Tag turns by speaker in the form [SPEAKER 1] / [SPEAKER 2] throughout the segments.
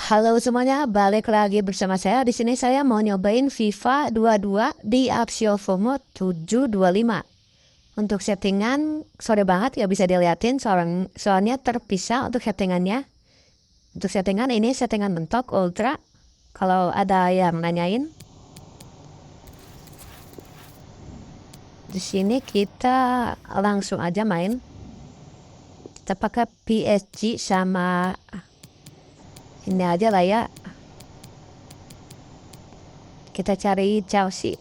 [SPEAKER 1] Halo semuanya, balik lagi bersama saya. Di sini saya mau nyobain FIFA 22 di Axioo Pongo 725. Untuk settingan, sore banget ya bisa dilihatin soalnya terpisah untuk settingannya. Untuk settingan ini settingan mentok ultra. Kalau ada yang nanyain, di sini kita langsung aja main. Kita pakai PSG sama ini aja lah ya. Kita cari Chelsea.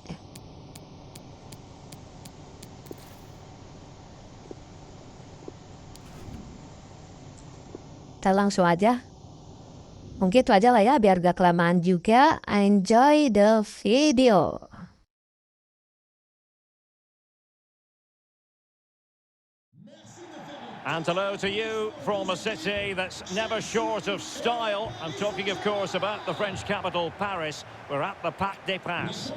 [SPEAKER 1] Kita langsung aja. Mungkin itu aja lah ya, biar gak kelamaan juga. Enjoy the video.
[SPEAKER 2] And hello to you from a city that's never short of style. I'm talking, of course, about the French capital, Paris. We're at the Parc des Princes.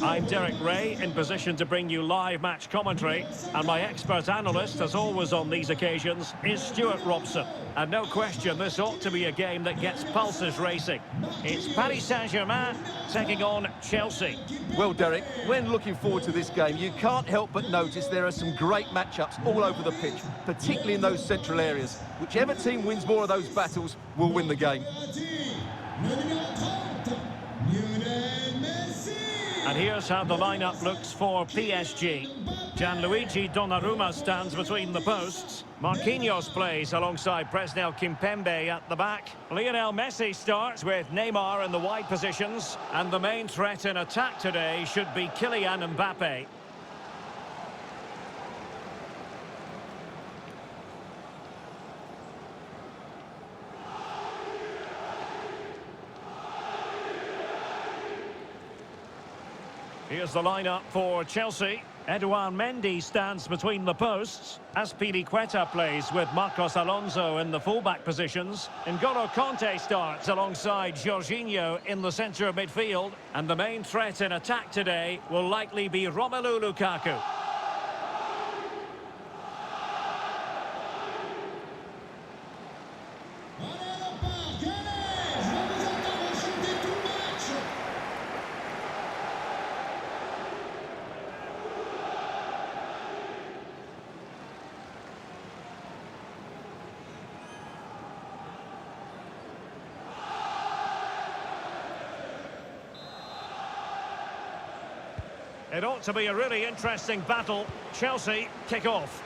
[SPEAKER 2] I'm Derek Ray, in position to bring you live match commentary. And my expert analyst, as always on these occasions, is Stuart Robson. And no question, this ought to be a game that gets pulses racing. It's Paris Saint-Germain taking on Chelsea.
[SPEAKER 3] Well, Derek, when looking forward to this game, you can't help but notice there are some great matchups all over the pitch, particularly in those central areas. Whichever team wins more of those battles will win the game.
[SPEAKER 2] And here's how the lineup looks for PSG. Gianluigi Donnarumma stands between the posts. Marquinhos plays alongside Presnel Kimpembe at the back. Lionel Messi starts with Neymar in the wide positions. And the main threat in attack today should be Kylian Mbappe. Here's the lineup for Chelsea. Edouard Mendy stands between the posts. Azpilicueta plays with Marcos Alonso in the fullback positions. N'Golo Kanté starts alongside Jorginho in the centre of midfield. And the main threat in attack today will likely be Romelu Lukaku. It ought to be a really interesting battle. Chelsea kick off.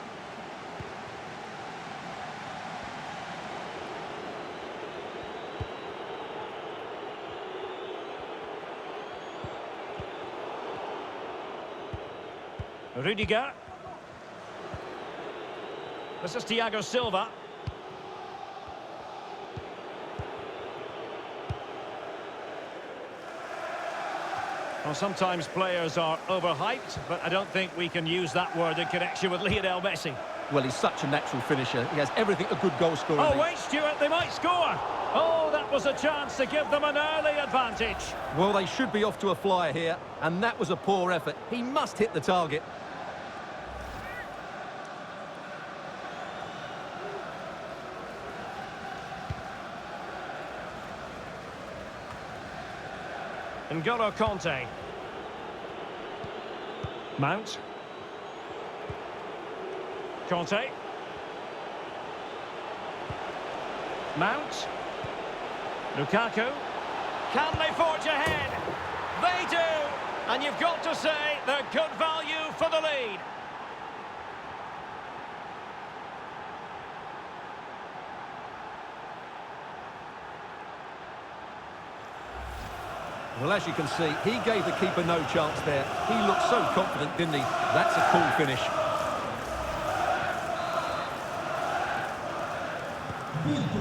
[SPEAKER 2] Rudiger. This is Thiago Silva. Well, sometimes players are overhyped, but I don't think we can use that word in connection with Lionel Messi.
[SPEAKER 3] Well, he's such a natural finisher. He has everything a good goal scorer
[SPEAKER 2] Oh,
[SPEAKER 3] needs.
[SPEAKER 2] wait, Stuart, they might score. Oh, that was a chance to give them an early advantage.
[SPEAKER 3] Well, they should be off to a flyer here, and that was a poor effort. He must hit the target.
[SPEAKER 2] N'Golo Kanté. Mount. Kanté. Mount. Lukaku. Can they forge ahead? They do! And you've got to say they're good value for the lead.
[SPEAKER 3] Well, as you can see, he gave the keeper no chance there. He looked so confident, didn't he? That's a cool finish.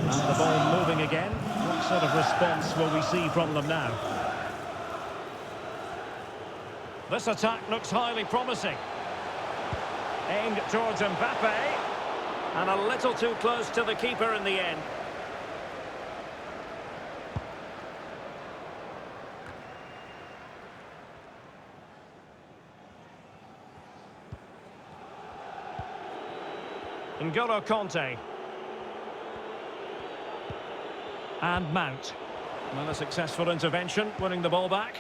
[SPEAKER 2] And the ball moving again. What sort of response will we see from them now? This attack looks highly promising. Aimed towards Mbappe. And a little too close to the keeper in the end. N'Golo Kanté. And Mount. Well, a successful intervention, winning the ball back.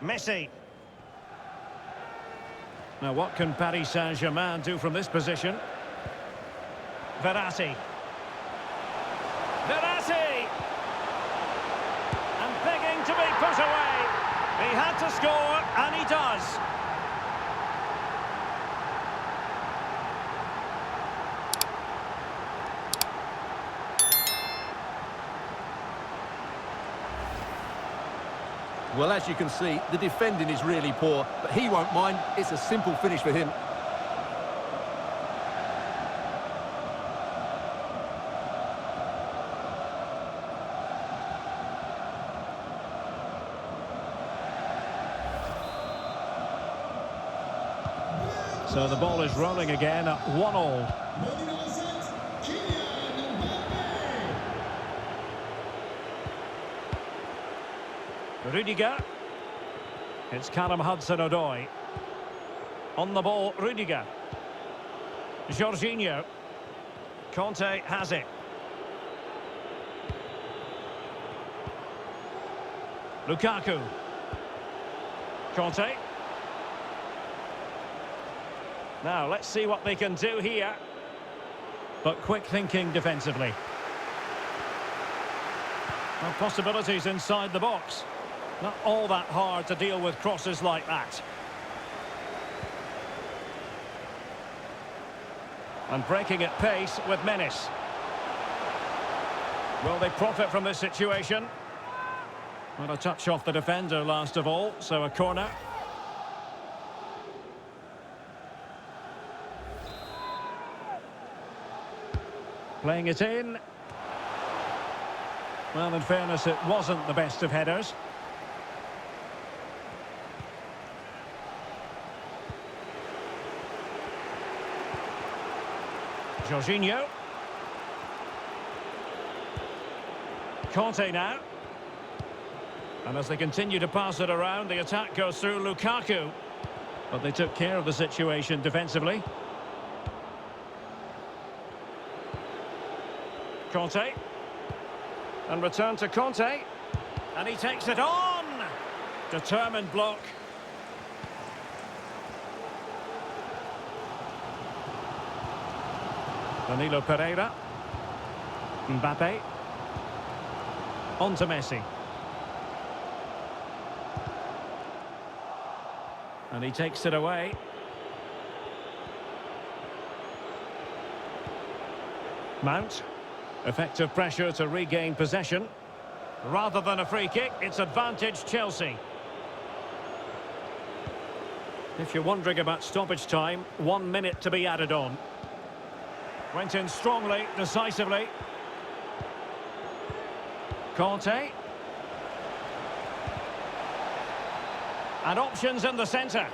[SPEAKER 2] Messi. Now, what can Paris Saint-Germain do from this position? Verratti. Verratti! And begging to be put away. He had to score, and he does.
[SPEAKER 3] Well, as you can see, the defending is really poor, but he won't mind. It's a simple finish for him.
[SPEAKER 2] So the ball is rolling again at 1-1. Rudiger. It's Callum Hudson-Odoi. On the ball, Rudiger. Jorginho. Conte has it. Lukaku. Conte. Now, let's see what they can do here. But quick thinking defensively. Well, possibilities inside the box. Not all that hard to deal with crosses like that. And breaking at pace with menace. Will they profit from this situation? Well, a touch off the defender last of all, so a corner. Playing it in. Well, in fairness, it wasn't the best of headers. Jorginho. Conte now. And as they continue to pass it around, the attack goes through Lukaku. But they took care of the situation defensively. Conte. And return to Conte. And he takes it on! Determined block. Danilo Pereira. Mbappe. On to Messi. And he takes it away. Mount. Effective pressure to regain possession. Rather than a free kick, it's advantage Chelsea. If you're wondering about stoppage time, 1 minute to be added on. Went in strongly, decisively. Conte. And options in the centre.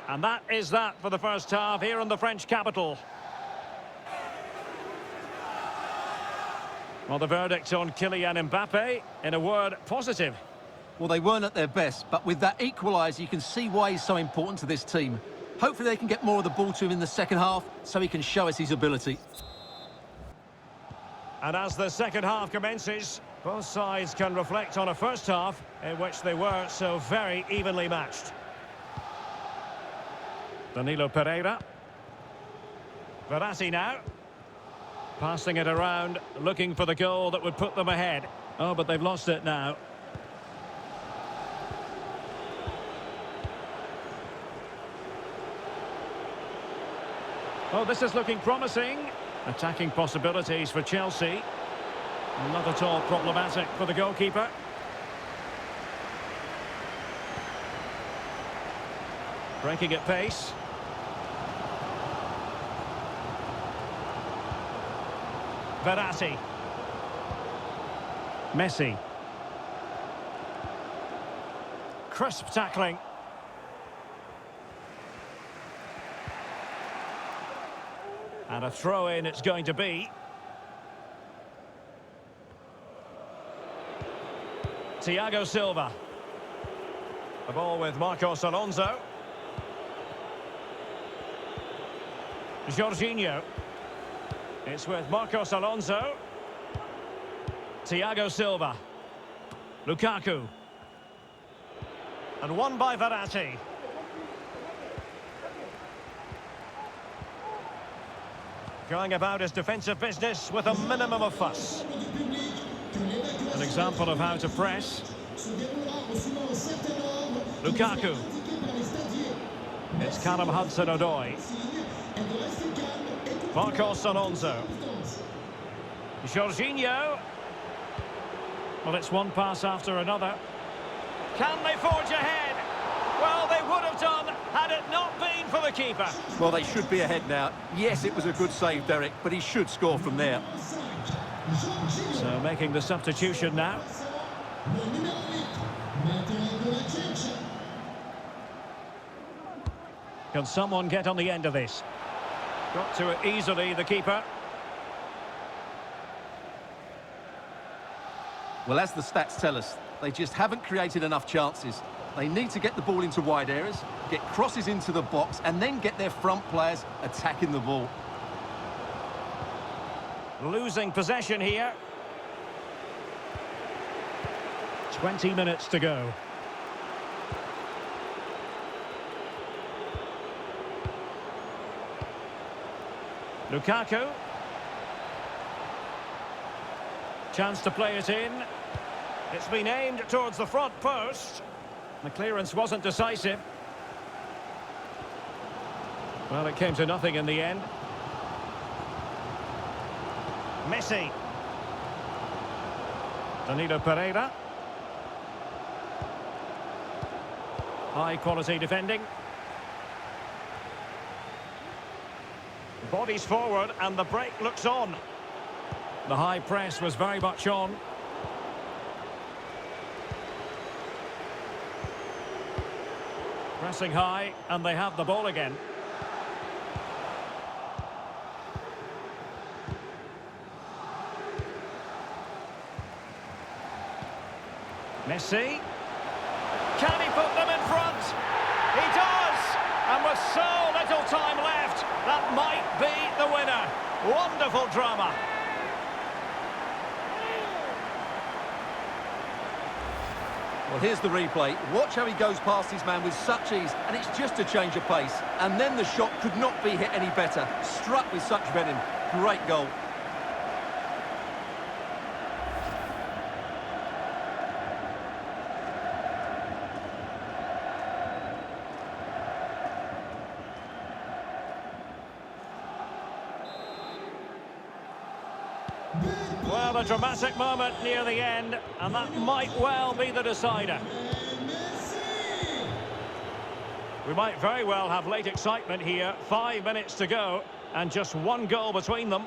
[SPEAKER 2] And that is that for the first half here in the French capital. Well, the verdict on Kylian Mbappe, in a word, positive.
[SPEAKER 3] Well, they weren't at their best, but with that equaliser, you can see why he's so important to this team. Hopefully they can get more of the ball to him in the second half, so he can show us his ability.
[SPEAKER 2] And as the second half commences, both sides can reflect on a first half in which they were so very evenly matched. Danilo Pereira. Verratti now. Passing it around, looking for the goal that would put them ahead. Oh, but they've lost it now. Oh, this is looking promising. Attacking possibilities for Chelsea. Not at all problematic for the goalkeeper. Breaking at pace. Verratti. Messi. Crisp tackling. And a throw-in it's going to be. Thiago Silva. The ball with Marcos Alonso. Jorginho. It's with Marcos Alonso. Thiago Silva. Lukaku. And won by Verratti. Going about his defensive business with a minimum of fuss. An example of how to press. Lukaku. It's Callum Hudson-Odoi. Marcos Alonso. Jorginho. Well, it's one pass after another. Can they forge ahead? Well, they would have done had it not been for the keeper.
[SPEAKER 3] Well, they should be ahead now. Yes, it was a good save, Derek, but he should score from there.
[SPEAKER 2] So making the substitution now. Can someone get on the end of this? Got to it easily, the keeper.
[SPEAKER 3] Well, as the stats tell us, they just haven't created enough chances. They need to get the ball into wide areas, get crosses into the box, and then get their front players attacking the ball.
[SPEAKER 2] Losing possession here. 20 minutes to go. Lukaku. Chance to play it in. It's been aimed towards the front post. The clearance wasn't decisive. Well, it came to nothing in the end. Messi. Danilo Pereira. High quality defending. Bodies forward and the break looks on. The high press was very much on. Pressing high and they have the ball again. Messi. Can he put them in front? He does! And with so little time left, that might be the winner. Wonderful drama.
[SPEAKER 3] Well, here's the replay. Watch how he goes past his man with such ease, and it's just a change of pace. And then the shot could not be hit any better. Struck with such venom. Great goal.
[SPEAKER 2] Well, a dramatic moment near the end, and that might well be the decider. We might very well have late excitement here. 5 minutes to go, and just one goal between them.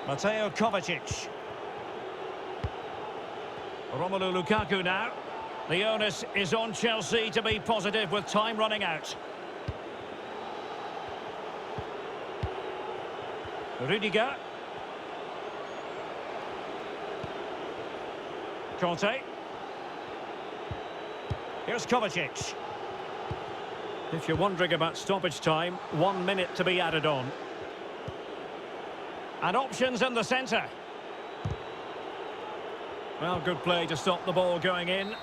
[SPEAKER 2] Mateo Kovacic. Romelu Lukaku now. The onus is on Chelsea to be positive with time running out. Rudiger. Conte. Here's Kovacic. If you're wondering about stoppage time, 1 minute to be added on. And options in the centre. Well, good play to stop the ball going in.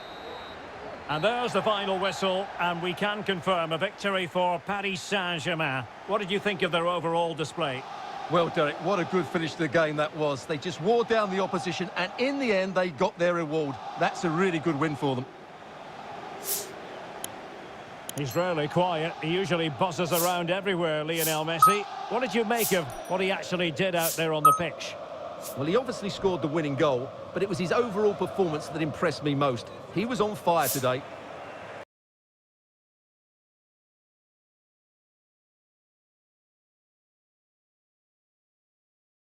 [SPEAKER 2] And there's the final whistle, and we can confirm a victory for Paris Saint-Germain. What did you think of their overall display?
[SPEAKER 3] Well, Derek, what a good finish to the game that was. They just wore down the opposition, and in the end, they got their reward. That's a really good win for them.
[SPEAKER 2] He's rarely quiet. He usually buzzes around everywhere, Lionel Messi. What did you make of what he actually did out there on the pitch?
[SPEAKER 3] Well, he obviously scored the winning goal, but it was his overall performance that impressed me most. He was on fire today.